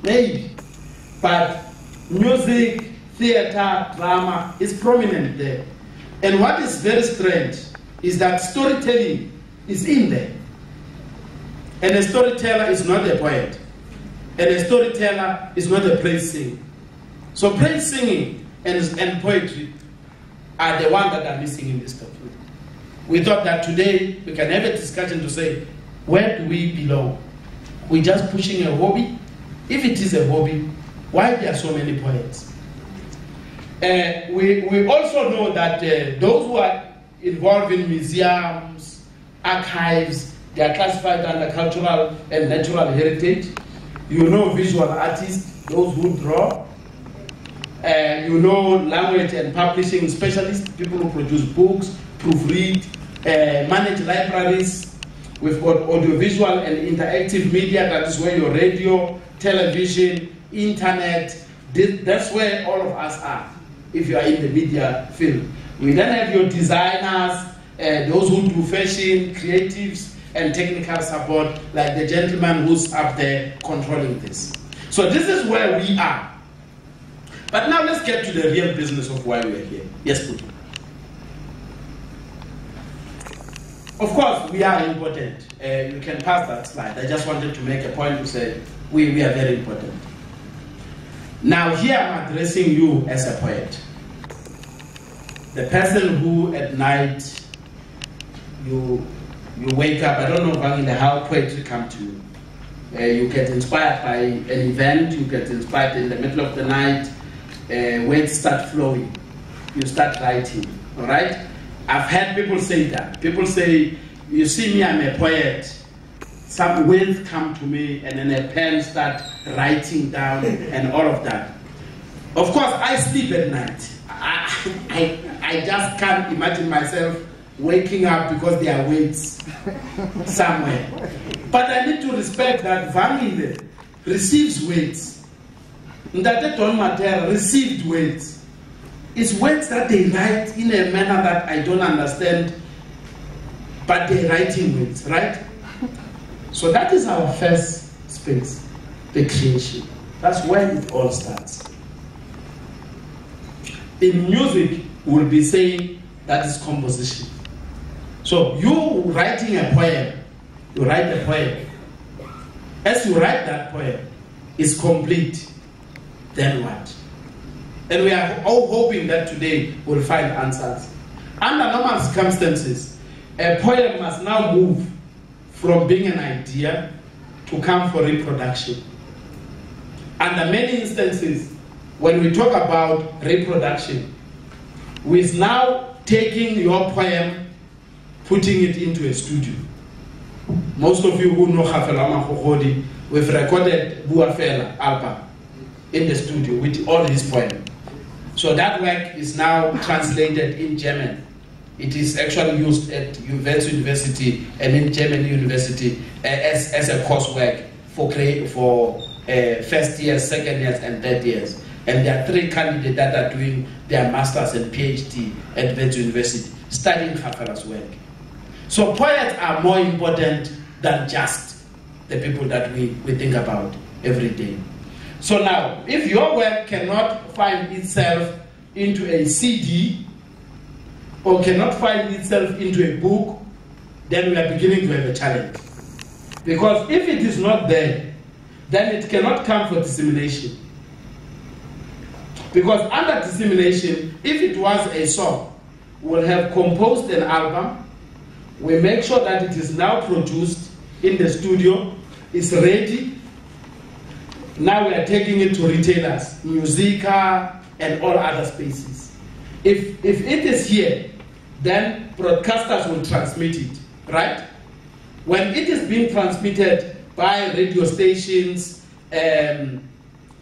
maybe. But music, theater, drama is prominent there. And what is very strange is that storytelling is in there. And a storyteller is not a poet. And a storyteller is not a praise singer. So praise singing and poetry are the ones that are missing in this country. We thought that today we can have a discussion to say, where do we belong? We're just pushing a hobby. If it is a hobby, why there are so many poets? We also know that those who are involved in museums, archives, they are classified under cultural and natural heritage. You know visual artists, those who draw. You know language and publishing specialists, people who produce books, proofread, manage libraries. We've got audiovisual and interactive media, that is where your radio, television, internet, that's where all of us are, if you are in the media field. We then have your designers, those who do fashion, creatives, and technical support, like the gentleman who's up there controlling this. So this is where we are. But now let's get to the real business of why we're here. Yes, Putu. Of course, we are important. You can pass that slide. I just wanted to make a point to say we are very important. Now here I'm addressing you as a poet. The person who at night you wake up, I don't know how poetry comes to you. You get inspired by an event, you get inspired in the middle of the night, words start flowing, you start writing, all right? I've heard people say that. People say, you see me, I'm a poet. Some words come to me and then a pen start writing down and all of that. Of course, I sleep at night. I just can't imagine myself waking up because there are words somewhere. But I need to respect that Vangile receives words. Ndate Don Matera received words. It's words that they write in a manner that I don't understand, but they're writing words, right? So that is our first space, the creation. That's where it all starts. In music, we'll be saying that is composition. So you writing a poem, you write a poem. As you write that poem, it's complete. Then what? And we are all hoping that today we'll find answers. Under normal circumstances, a poem must now move from being an idea to come for reproduction. Under many instances, when we talk about reproduction, we're now taking your poem, putting it into a studio. Most of you who know Hafela Makhodi, we've recorded Buafela album in the studio with all his poems. So that work is now translated in German. It is actually used at Wits University and in German University as a coursework for first years, second years, and third years. And there are 3 candidates that are doing their masters and PhD at Wits University, studying Hafela's work. So poets are more important than just the people that we think about every day. So now, if your work cannot find itself into a CD or cannot find itself into a book, then we are beginning to have a challenge. Because if it is not there, then it cannot come for dissemination. Because under dissemination, if it was a song, we'll have composed an album, we make sure that it is now produced in the studio, it's ready. Now we are taking it to retailers, Musica, and all other spaces. If it is here, then broadcasters will transmit it, right? When it is being transmitted by radio stations,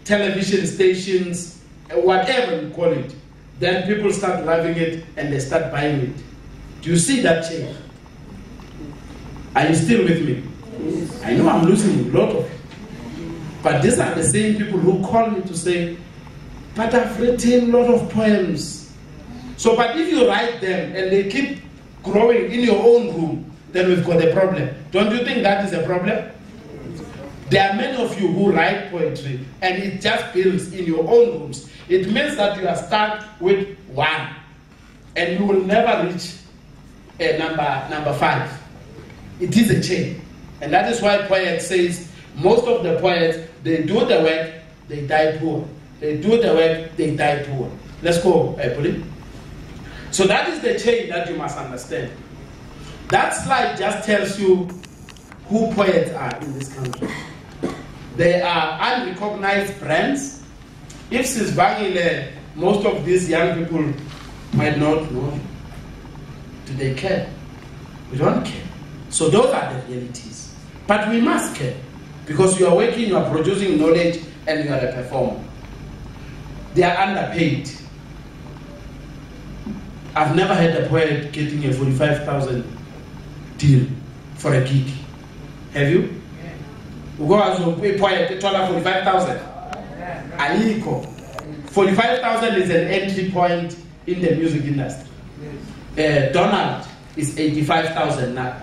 television stations, whatever you call it, then people start loving it and they start buying it. Do you see that change? Are you still with me? Yes. I know I'm losing a lot of it. But these are the same people who call me to say, but I've written a lot of poems. So, but if you write them and they keep growing in your own room, then we've got a problem. Don't you think that is a problem? There are many of you who write poetry and it just builds in your own rooms. It means that you are stuck with 1 and you will never reach number 5. It is a chain. And that is why poet says most of the poets, they do the work, they die poor. They do the work, they die poor. Let's go, Polly. So that is the chain that you must understand. That slide just tells you who poets are in this country. They are unrecognized brands. If Sisbangile, most of these young people might not know. Do they care? We don't care. So those are the realities. But we must care. Because you are working, you are producing knowledge, and you are a performer. They are underpaid. I've never had a poet getting a 45,000 deal for a gig. Have you? We go as a poet, 45,000. Aliko. 45,000 is an entry point in the music industry. Donald is 85,000 now.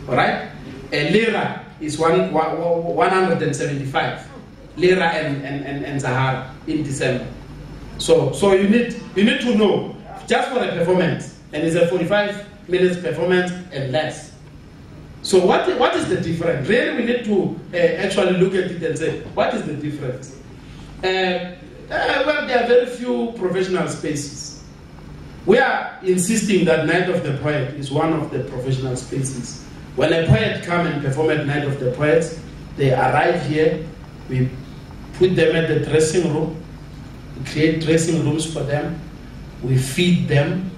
Alright? Lira is 175. Lira and Zahara in December. So you need to know, just for a performance, and it's a 45 minutes performance and less. So what is the difference? Really, we need to actually look at it and say, what is the difference? Well, there are very few professional spaces. We are insisting that Night of the Poet is one of the professional spaces. When a poet comes and performs at Night of the Poets, they arrive here, we put them at the dressing room, we create dressing rooms for them, we feed them,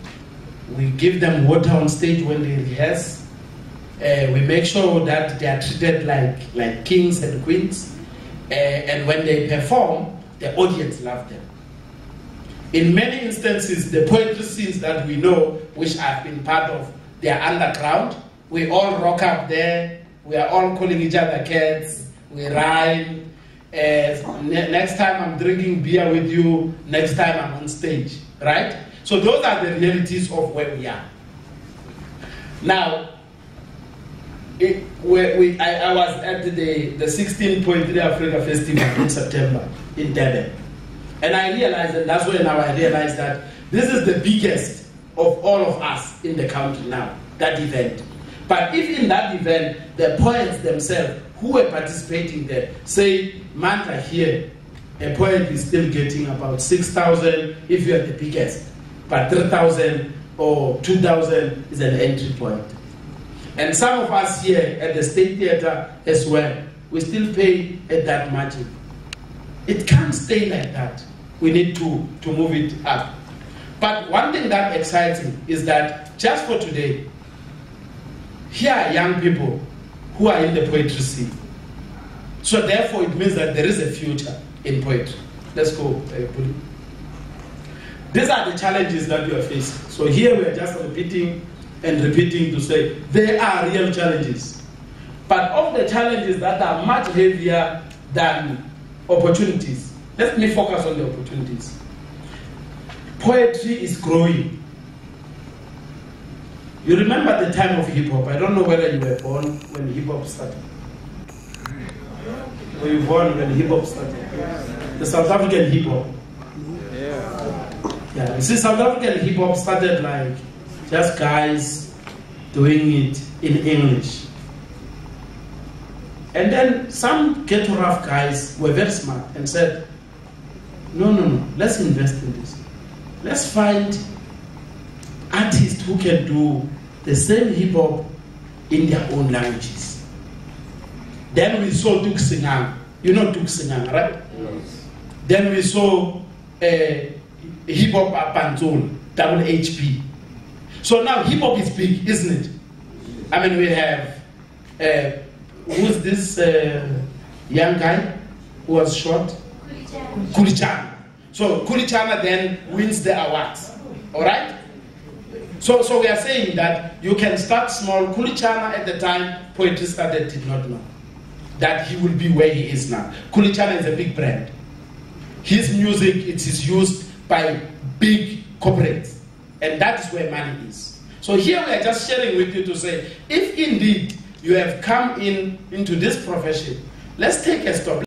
we give them water on stage when they rehearse, we make sure that they are treated like kings and queens, and when they perform, the audience loves them. In many instances, the poetry scenes that we know, which I've been part of, they are underground. We all rock up there, we are all calling each other cats, we rhyme. Next time I'm drinking beer with you, next time I'm on stage, right? So those are the realities of where we are. Now, I was at the 16th Poetry Africa Festival in September in Durban. And I realized, and that's when I realized that this is the biggest of all of us in the country now, that event. But if in that event, the poets themselves who were participating there say, Mantra here, a poet is still getting about 6,000 if you are the biggest, but 3,000 or 2,000 is an entry point. And some of us here at the State Theatre as well, we still pay at that margin. It can't stay like that. We need to move it up. But one thing that excites me is that just for today, here are young people who are in the poetry scene. So therefore it means that there is a future in poetry. Let's go. These are the challenges that we are facing. So here we are just repeating to say there are real challenges. But of the challenges that are much heavier than opportunities, let me focus on the opportunities. Poetry is growing. You remember the time of hip-hop. I don't know whether you were born when hip-hop started. Were you born when hip-hop started? The South African hip-hop. Yeah, you see, South African hip-hop started like just guys doing it in English. And then some ghetto rough guys were very smart and said, no, let's invest in this. Let's find artists who can do the same hip-hop in their own languages. Then we saw Duk Singang. You know Duk Singang, right? Yes. Then we saw hip-hop Panzul, double HP. So now hip-hop is big, isn't it? I mean, we have, who's this young guy who was shot? Kulichana. So Kulichana then wins the awards, all right? So we are saying that you can start small. Kulichana at the time poetry started did not know that he will be where he is now. Kulichana is a big brand. His music, it is used by big corporates, and that is where money is. So here we are just sharing with you to say, if indeed you have come into this profession Let's take a stop.